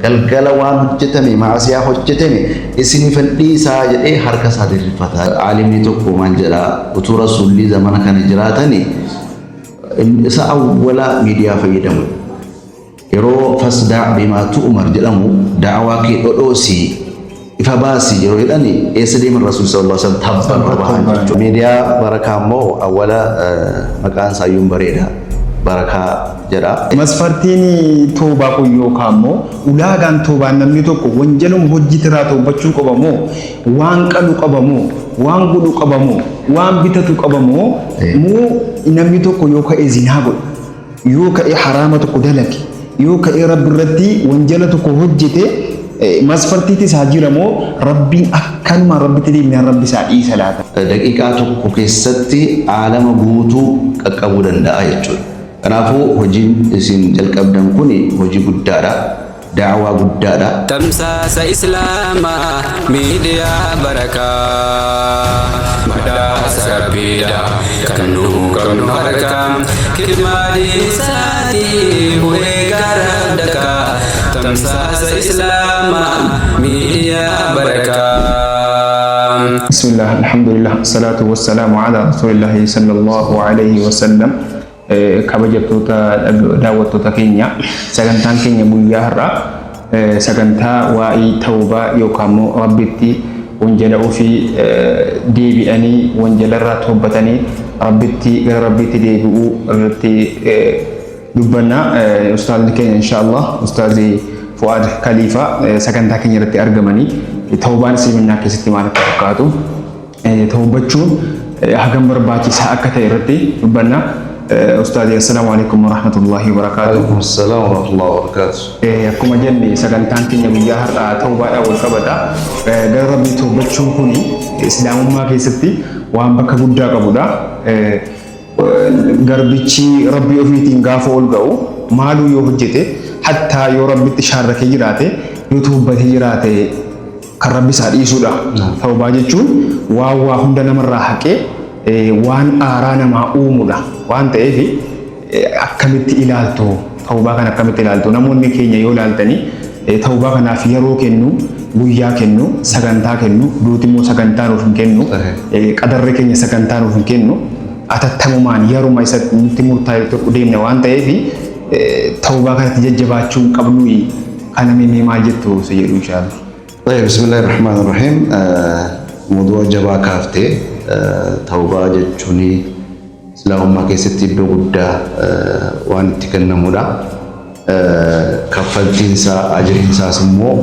galgala waan hojjetame maasiyaa hojjetame isini fadhiisaa jedhee harka isaa diriirfata. Aalimni tokko maal jedha utuu rasuulli zamana kana jiraatani isa awwala miidiyaa fayyadamu yeroo fasdaa bimaa tu'mar jedhamu da'awaa kee dhodhoosi ifa baasi yeroo jedhani eessa deeman rasuul sallallahu alaihi wasallam tabban bahan miidiyaa barakaa immoo awwala maqaan isaa yuun bareeda barakaa jedha. Masfartiin toobaa qoyyoo kaammoo ulaagaan toobaa namni tokko wanjalum hojjitiraa toobachuu qabamoo waan qalu qabamoo waan godhu qabamoo waan bitatu qabamoo moo namni tokko yoo ka'e zinaa godhu yoo ka'e haraama tokko dalage yoo ka'e rabbi irratti wanjala tokko hojjete masfartiitis haa jiramoo rabbiin akkanuma rabbitti deemnaan rabbi isaa dhiisa laata. Daqiiqaa tokko keessatti aalama guutuu qaqqabuu danda'a jechuudha. Kanaafuu hojiin isin jalqabdan kun hojii guddaadha. Da'awaa guddaadha. Tamsaasa Islaamaa miidiyaa barakaa badhaasa rabbiidha kan nuuf qabnu harkaa kirmaadii isaatii bu'ee gara dakaa tamsaasa Islaamaa miidiyaa barakaa. Bismillah, alhamdulillah, salatu wassalamu ala rasulillahi sallallahu alaihi wasallam. Kabajattoota daawwattoota keenya sagantaan keenya guyyaa har'aa sagantaa waa'ee tawbaa yookaan immoo rabbitti wanjala ofii deebi'anii wanjalarraa toobatanii rabbitti gara rabbitti deebi'uu irratti dubbanna. Ustaazni keenya inshaallah ustaazii Fu'aad Khaliifaa sagantaa keenya irratti argamanii tawbaan islaaminaa keessatti maal akka fakkaatu tawbachuun hagam barbaachisaa akka ta'e irratti dubbanna. Ustaz, assalamualaikum warahmatullahi wabarakatuh. Waalaikumsalam warahmatullahi wabarakatuh. Akkuma jenne sagantaan keenya guyyaa har'aa tawbaadhaan wal qabata. Gara rabbii tawbachuun kun islaamummaa keessatti waan bakka guddaa qabudha. Garbichi rabbii ofiitiin gaafa ol ga'u maaluu yoo hojjete hattaa yoo rabbitti shaarrakee jiraate yoo tawbatee jiraate kan rabbi isaa dhiisudha. Tawbaa jechuun waa hunda namarraa haqee waan aaraa namaa uumudha waan ta'eef akkamitti ilaaltu tawbaa kana akkamitti ilaaltu namoonni keenya yoo ilaaltanii tawbaa kanaaf yeroo kennu guyyaa kennu sagantaa kennu duuti immoo sagantaa nuuf hin kennu qadarri keenya sagantaa nuuf hin kennu atattamumaan yeruma isatti nutti murtaa'e tokko deemna waan ta'eef tawbaa kanatti jajjabaachuu qabnu kana mee maal jettu si jedhu inshaallah. Bismillahir Rahmanir Rahim. Mawdu'a jabaa kaaftee tawbaa jechuun islaamummaa keessatti iddoo guddaa waan itti kennamudha. Kaffaltiinsaa ajiriinsaas immoo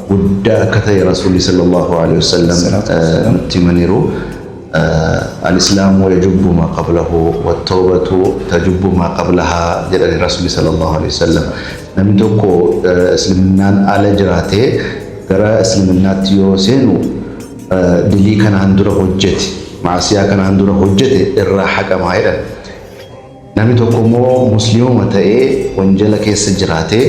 guddaa akka ta'e rasuulli sallallahu alaihi wasallam nutti himaniiru. Al-islaamu yajubbu maa qablahu wat-tawbatu tajubbu maa qablahaa jedhani rasuulli sallallahu alaihi wasallam. Namni tokko islaaminaan ala jiraatee gara islaamummaatti yoo seenu dilii kanaan dura hojjete maasiyaa kanaan dura hojjete irraa haqamaa jedhan. Namni tokko immoo musliima ta'ee wanjala keessa jiraatee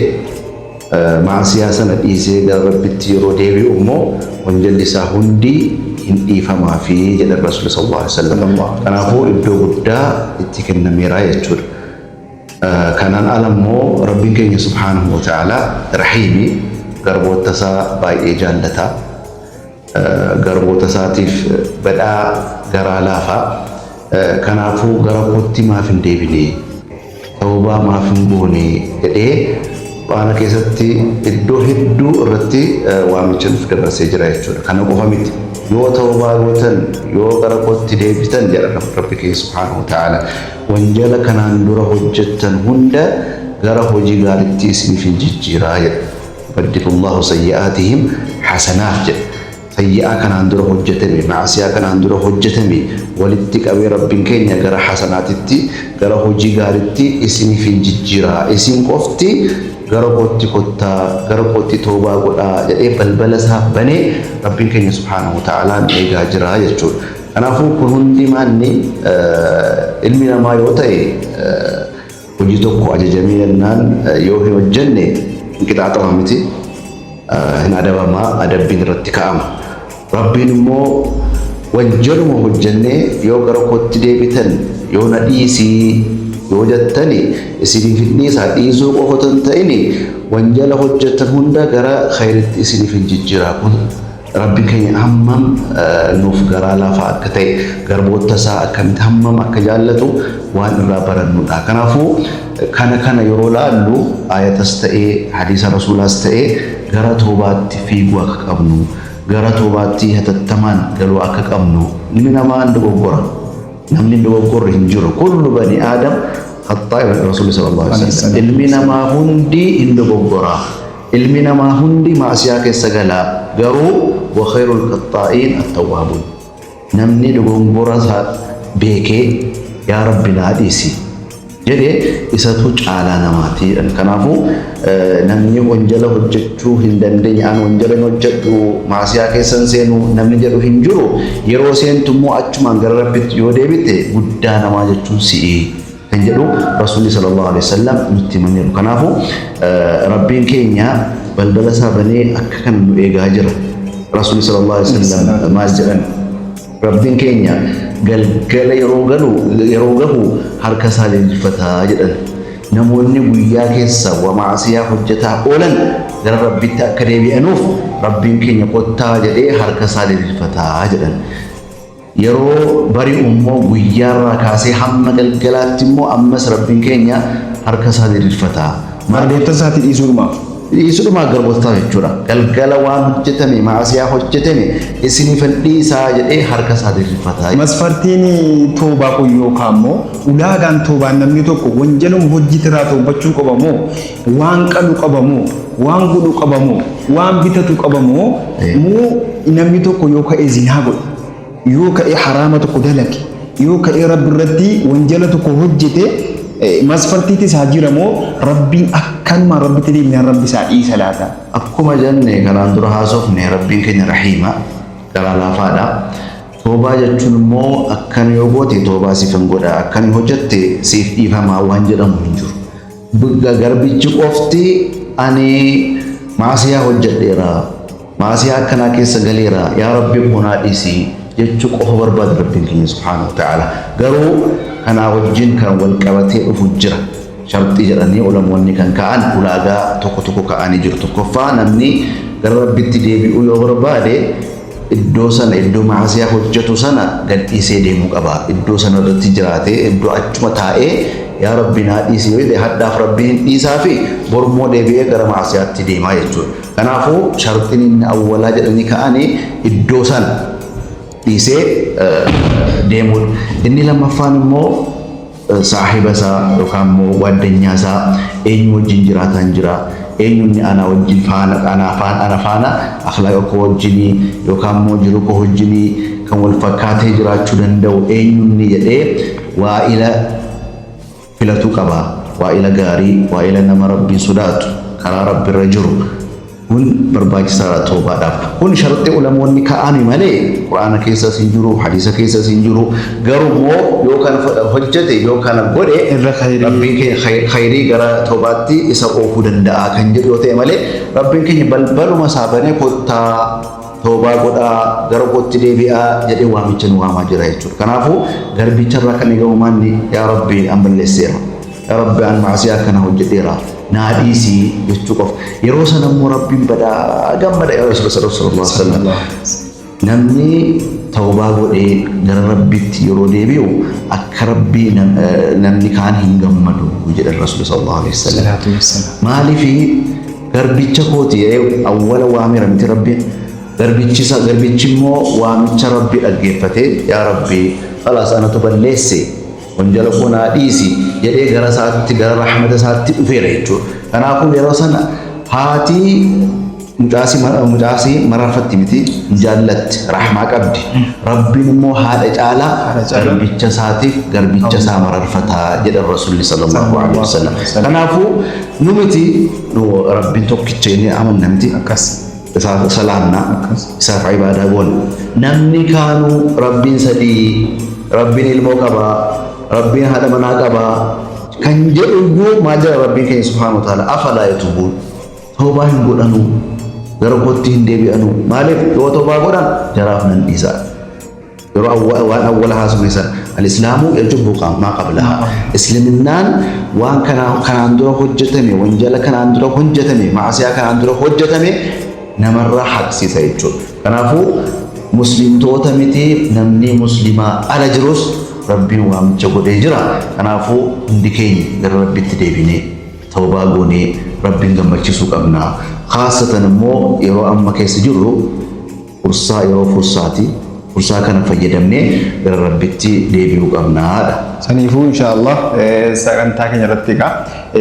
maasiyaa sana dhiisee gara rabbitti yeroo deebi'u immoo wanjalli isaa hundi hin dhiifamaa fi jedha rasuulli sallallahu alaihi wasallam. Kanaafuu iddoo guddaa itti kennameera jechuudha. Kanaan ala immoo rabbiin keenya subhaanahu wa ta'ala rahiimi garboota isaa baay'ee jaallata. Garboota isaatiif badhaa garaa laafaa. Kanaafuu gara kootti maaf hin deebine tawbaa maaf hin goone jedhee waan keessatti iddoo hedduu irratti waamicha nuuf dabarsee jira jechuudha. Kana qofa miti yoo tawbaa gootan yoo gara kootti deebitan jedha rabbi keenya subhaanahu wa ta'ala wanjala kanaan dura hojjettan hunda gara hojii gaariitti isiniif hin jijjiiraa jedha. Baddilullahu sayyi'aatihim hasanaat jedha. Sayyi'aa kanaan dura hojjetame maasiyaa kanaan dura hojjetame walitti qabee rabbiin keenya gara hasanaatitti gara hojii gaariitti isiniif hin jijjiiraa isin qofti gara kootti kottaa gara kootti toobaa godhaa jedhee balbala isaa banee rabbiin keenya subhaanahu wa ta'ala eegaa jira jechuudha. Kanaafuu kun hundi maanni ilmi namaa yoo ta'e hojii tokko ajajamee jennaan yoo hin hojjenne hin qixaaxama miti hin adabamaa adabbiin irratti ka'ama. Rabbiin immoo wanjaluma hojjennee yoo gara kootti deebitan yoo na dhiisii يوجدتني إسني في النيسة إيزو قفتن تأني وانجل حجة هندا غرا خير إسني في الججرة ربي كي همم نوف غرا لا فاكتي غربوت تسا كمت همم أكجالتو وان رابرن نودا كنافو كان يرولا له آية استئي حديث رسول استئي غرا توبات في بواك قبنو غرا توباتي هتتمان قالوا أكك أمنو من ما عنده بورا نمني دوغور هنجر كل بني آدم خطاء الرسول صلى الله عليه وسلم علمنا ما هندي هندو بورا علمنا ما هندي ما أسياك السجلا غرو وخير القطائين التوابون نمني دوغور بيكي يا ربنا ديسي jadi isatu cala namati dan kanafu namni onjala hojjetu hindandenya an onjala hojjetu masya ke sensenu namni jadu hinjuru yero sentumu achuma garabit yodebite gudda nama jechu si kan jadu rasul sallallahu alaihi wasallam muttimani kanafu rabbin kenya balbala sabane akkan ega jira rasul sallallahu alaihi wasallam masjidan rabbin kenya galgala yeroogahu harka saalin fataa jedhan namoonni guyyaa keessa wa maasiyaa hojjetaa oolan gara rabbitti akka deebi'anuuf rabbiin keenya qottaa jedhee harka saalin fataa jedhan yeroo bari ummoo guyyaarraa kaasee hamma galgalaatti immoo ammas rabbiin keenya harka saalin fataa margoota isaatti dhiisuudhumaaf isuduma garboota jechuudha galgala waan hojjetame maasiyaa hojjetame isinifan dhiisaa jedhee harka isaa dirrifataa masfartiin toobaa qoyyoo kaammoo ulaagaan toobaan namni tokko wanjalum hojjitiraa toobachuu qabamoo waan qalu qabamoo waan godhu qabamoo waan bitatu qabamoo muu namni tokko yoo ka'e zinaa godhu yoo ka'e haraama tokko dalage yoo ka'e rabbi irratti wanjala tokko hojjete masfartiiti isaa jiramoo rabbiin akkanuma rabbitti deemnaan rabbi isaa dhiisa laata akkuma jenne kanaan dura haasofne rabbiin keenya rahiima garaa laafaadha toobaa jechuun immoo akkan yoo goote toobaa siifan godha akkan hojjette siif dhiifamaa waan jedhamu hin jiru garbichi qofti ani maasiyaa hojjedheera maasiyaa akkanaa keessa galeera yaa rabbi kunaa dhiisi jechuu qofa barbaada rabbiin keenya subhaanahu wa ta'ala garuu kana wajjin kan wal qabatee dhufu jira shartii jedhanii ulamoonni kan ka'an ulaagaa tokko ka'anii jiru tokkoffaa namni gara rabbitti deebi'uu yoo barbaade iddoo sana iddoo maasiyaa hojjetu sana gadhiisee deemuu qaba iddoo sana irratti jiraatee iddoo achuma taa'ee yaa rabbi naa dhiisi yoo jedhe haddaaf rabbiin dhiisaa fi bormoo deebi'ee gara maasiyaatti deemaa jechuudha kanaafuu shartiin inni awwalaa jedhanii ka'anii iddoo sana dhiisee deemudha. Inni lammaffaan immoo saahiba isaa yookaan immoo waaddanyaa isaa eenyu wajjin jiraataan jira eenyunni ana wajjin ana faana akhlaaqa koo wajjinii yookaan immoo jiru koo wajjinii kan wal fakkaatee jiraachuu danda'u eenyunni jedhee waa'ila filatuu qaba waa'ila gaarii waa'ila nama rabbiin sodaatu karaa rabbiirra jiru kun barbaachisaadha toobaadhaaf kun shartii ulamoonni ka'anii malee quraana keessas hin jiru hadiisa keessas hin jiru garuu yoo kana hojjete yoo kana godhe rabbiin keenya khayrii gara toobaatti isa oofuu danda'a kan jedhu yoo ta'e malee rabbiin keenya balbaluma saabanee kottaa toobaa godhaa gara kootti deebi'aa jedhee waamicha nu waamaa jira jechuudha kanaafuu garbicharraa kan eegamumaanni yaa rabbi an balleesseera yaa rabbi an maasiyaa kana hojjedheera naadhiisi jechuu qofa yeroo sana immoo rabbiin badaa gammada yaa rasuula sallallahu alaihi wasallam namni tawbaa godhee gara rabbitti yeroo deebi'u akka rabbii namni kaan hin gammadu jedha rasuula sallallahu alaihi wasallam maaliifi garbicha kooti awwala waamira miti rabbiin garbichi immoo waamicha rabbi dhaggeeffate yaa rabbi khalaas anatu balleesse wanjala koo naa dhiisi jedhee gara isaatti gara rahmata isaatti dhufeera jechuudha. Kanaafuu yeroo sana haati mucaasii mararfatti miti jaallatti rahmaa qabdi. Rabbiin immoo haadha caalaa garbicha isaatiif garbicha isaa mararfataa jedha Rasuulli sallallahu alaihi wasallam. Kanaafuu nu miti rabbiin tokkicha inni amanna miti akkas. Isaaf salaamna isaaf ibaadaa goona. Namni kaanuu rabbiin sadii rabbiin ilmoo qabaa rabbiin haadha manaa qabaa kan jedhu iyyuu maal jedha rabbiin keenya subhaanahu wa ta'ala afalaa yatuubuun toobaa hin godhanuu gara kootti hin deebi'anuu maaliif yoo toobaa godhan jaraaf nan dhiisa وان اولها سميسا الاسلام يجب ما قبلها اسلمنان وان كان عندنا حجتمي وانجل كان عندنا حجتمي معصيه كان عندنا حجتمي نمر حق سيسيجو كنافو مسلم توتمتي نمني مسلمه على جروس ربي وام جودي جرا كنافو ندكين ربي تديبيني توبه غوني ربي غمچسو قبنا خاصه مو يرو اما كيس جرو فرصه يرو فرصاتي فرصة كان فيدمني بربتي ديبيو قبناها سنيفو إن شاء الله سأكون تاكن يرتقى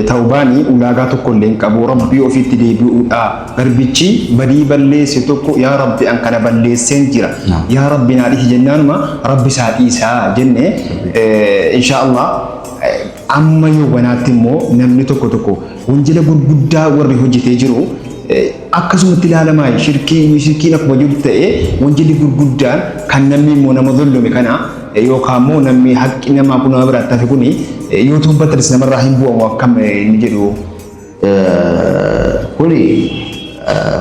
توباني ولاغاتو كلين كابو ربي وفي تديبيو غربتي بدي بلي ستوكو يا ربي أنك نبلي سنجرة يا ربي ناليه جنان ما ربي سعد إيسا جنة إن شاء الله أما يوبناتي مو نمني توكو توكو ونجل بودا وري هجي تجرو akkasumatti ilaalamaa shirkiin akkuma jiru ta'ee wanjali gurguddaan kan namni immoo nama dhullume kana yookaan immoo namni haqqi namaa kun biraatti hafe kun yoo tuubbatas namarraa hin bu'amu akkam inni jedhu. Kuni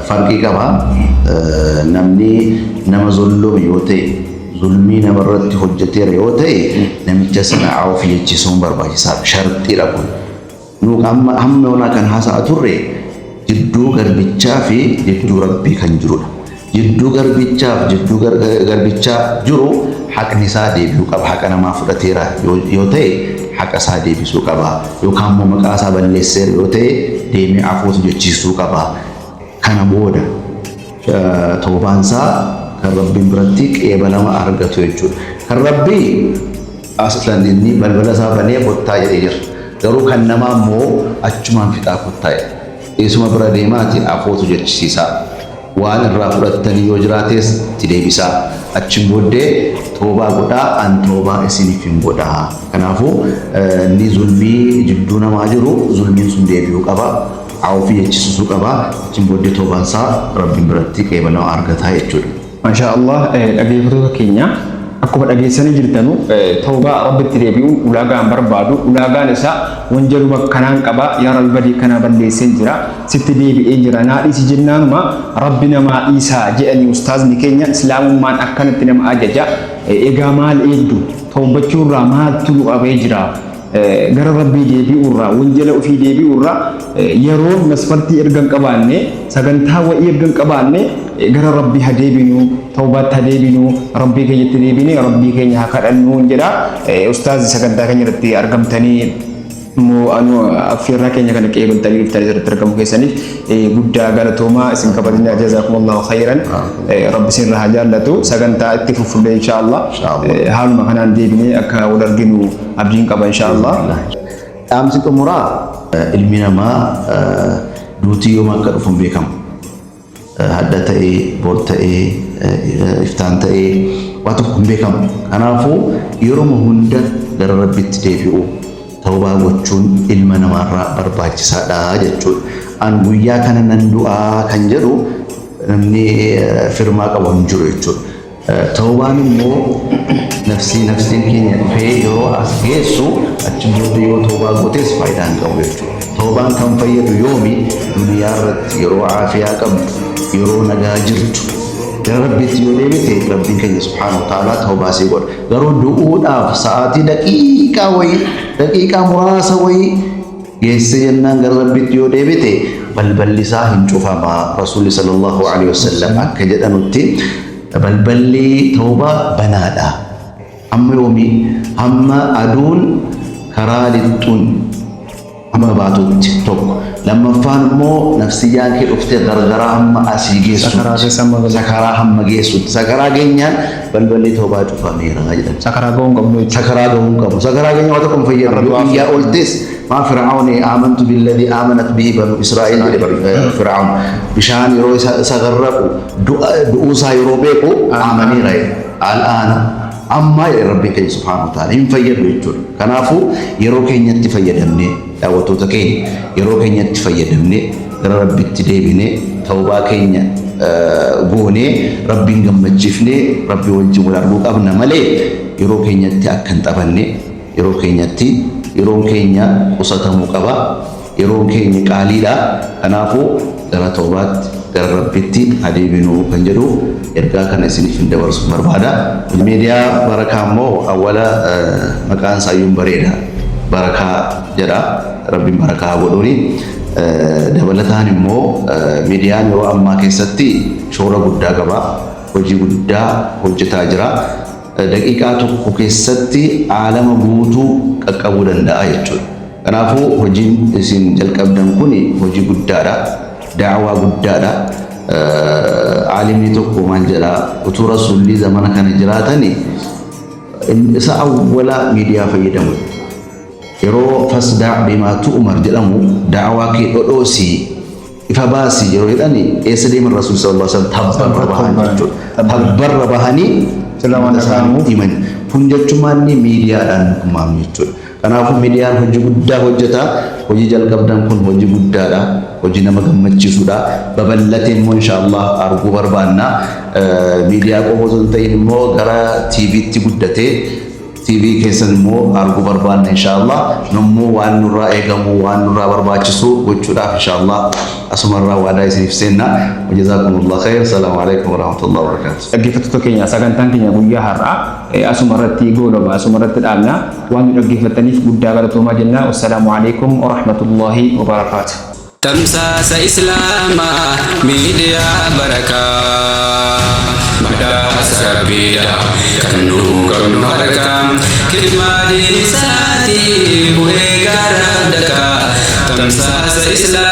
farqii qaba. Namni nama dhullume yoo ta'e zulmii namarratti hojjeteera yoo ta'e namicha sana of eegsisuun barbaachisaadha. Shartiidha kun. Nuuk hamma onaa kan haasa'aa turre jidduu garbichaa fi jidduu rabbii kan jirudha. Jidduu garbichaa fi jidduu garbichaa jiru haqni isaa deebi'uu qaba. Haqa namaa fudhateera yoo ta'e haqa isaa deebisuu qaba. Yookaan immoo maqaa isaa balleesseera yoo ta'e deemee afuutu jechiisuu qaba. Kana booda toobaan isaa kan rabbiin biratti qeebalama argatu jechuudha. Kan rabbii aslan inni balbala isaa banee kottaa jedhee jira. Garuu kan namaa immoo achumaan fixaa kottaa jedha. Isuma bira deemaatiin afootu jechisiisaa. Waan irraa fudhattanii yoo jiraates itti deebisaa. Achiin booddee toobaa godhaa an toobaa isiniif hin godhaa. Kanaafuu inni zulmii jidduu namaa jiru zulmiin sun deebi'uu qaba. Ofii jechisisuu qaba. Achiin booddee toobaan isaa rabbiin biratti qeebalama argataa jechuudha. Masha Allah dhaggeeffattoota keenya akkuma dhageessanii jirtanu toobaa rabbitti deebi'uun ulaagaan barbaadu ulaagaan isaa wanjaluma kanaan qaba yaa rabbi badii kana balleesseen jira sitti deebi'ee jira naadhiisi jennaanuma rabbi namaa dhiisaa jedhanii ustaazni keenya islaamummaan akkanatti nama ajaja egaa maal eeddu toobachuurraa maaltu nu qabee jira gara rabbii deebi'uurraa wanjala ofii deebi'uurraa yeroon masfartii ergan qabaanne sagantaa wa'ii ergan qabaanne gara rabbii hadeebinu tawbaat hadeebinu rabbii keenyatti deebine rabbii keenya hakadhannu jedha ustaazi sagantaa keenya irratti argamtanii moo anu affirra keenya kana qeebaltanii dhuftanii irratti argamu keessaniif guddaa galatoomaa isin kabajamoo jazakumullahu khairan rabbi isin irraa jaallatu sagantaa itti fufulle inshallah haaluma kanaan deebine akka wal arginu abdiin qaba inshallah. Dhaamsi xumuraa ilmi namaa duutii yooma akka dhufu hin beekamu. Hadda ta'ee bor ta'ee iftaan ta'ee waa tokko hin beekamu. Kanaafuu yeroo hunda gara rabbitti deebi'u tawbaa gochuun ilma namaarraa barbaachisaadha jechuudha. An guyyaa kana nan du'aa kan jedhu namni firmaa qabu hin jiru jechuudha. Tawbaan immoo nafsiin keenya dhufee yeroo as geessu achi booda yoo tawbaa gootes faayidaa hin qabu jechuudha. Tawbaan kan fayyadu yoomi duniyaa irratti yeroo aafiyaa qabdu yeroo nagaa jirtu gara rabbitti yoo deebite rabbiin keenya subhaanahu wa ta'ala tawbaa sii godha. Garuu du'uudhaaf sa'aatii daqiiqaa muraasa wayii geesse jennaan gara rabbitti yoo deebite balballi isaa hin cufama. Rasuulli sallallahu alaihi wasallam akka jedhanutti balballi tawbaa banaadha. Amma yoomi hamma aduun karaa lixxuun amma baatutti tokko lammaffaan immoo nafsiyyaan kee dhuftee gargaraa hamma asii geessutti sakaraa hamma geessutti sakaraa geenyaan balballi tawbaa cufameera jedhan. Sakaraa ga'uun qabnu sakaraa ga'uun qabu. Sakaraa geenya waa tokko hin fayyadu. Iyyaa oltes maa fir'aawni aamantu billadii aamanat bihi banu Israa'eel jedhe fir'aawn bishaan yeroo isa garraqu du'uusaa yeroo beeku aamaneera al'aana amma rabbi keenya subhaanahu wa ta'ala hin fayyadu jechuudha. Kanaafuu yeroo keenyatti fayyadamnee daawwattoota keenya yeroo keenyatti fayyadamnee gara rabbitti deebinee tawbaa keenya goonee rabbiin gammachiifnee rabbii wajjin wal arguu qabna malee yeroo keenyatti akka hin taphanne yeroo keenyatti yeroon keenya qusatamuu qaba. Yeroon keenya qaaliidha. Kanaafuu gara tawbaatti gara rabbitti adeebinu kan jedhu ergaa kana isiniif dabarsu barbaada. Miidiyaa barakaa immoo awwala maqaan isaayyuun bareeda barakaa jedha rabbiin barakaa godhuuni. Dabalataan immoo miidiyaan yeroo ammaa keessatti shoora guddaa qaba, hojii guddaa hojjetaa jira. Daqiiqaa tokko keessatti aalama guutuu qaqqabuu danda'a jechuudha. Kanaafuu hojiin isin jalqabdan kun hojii guddaadha, da'awaa guddaadha. Aalimni tokko maal jedha utuu rasuulli zamana kana jiraatanii isa awwala miidiyaa fayyadamu. Yeroo fasdaa bimaa tu'mar jedhamu da'awaa kee dhodhoosii ifa baasii yeroo jedhani eessa deeman rasuulli sallallahu alaihi wasallam tabbarra bahan jechuudha. Tabbarra bahanii himan kun jechuun maalni miidiyaadhaan kumaam jechuudha. Kanaafuu miidiyaan hojii guddaa hojjeta. Hojii jalqabdan kun hojii guddaadha, hojii nama gammachiisudha. Babal'atee immoo inshaallah arguu barbaanna. Miidiyaa qofa osoo hin ta'in immoo gara TV'tti guddatee TV keessan immoo arguu barbaanna inshaallah. Nammoo waan nurraa eegamu waan nurraa barbaachisu gochuudhaaf inshaallah asumarraa waadaa isiniif seenna. Jazakumullah khair. Assalaamu alaikum warahmatullahi wabarakatuh. Dhaggeeffattoota keenya sagantaan keenya guyyaa har'aa asumarratti goolaba asumarratti dhaabna waan dhaggeeffataniif guddaa galatoomaa jenna. Wassalaamu alaikum warahmatullahi wabarakatuh. Tamsaasa Islaamaa miidiyaa barakaa badhaasa rabbiidha kan nu qabnu harkaa kilmaadii isaatii bu'ee gaara dakaa tamsaasa Islaamaa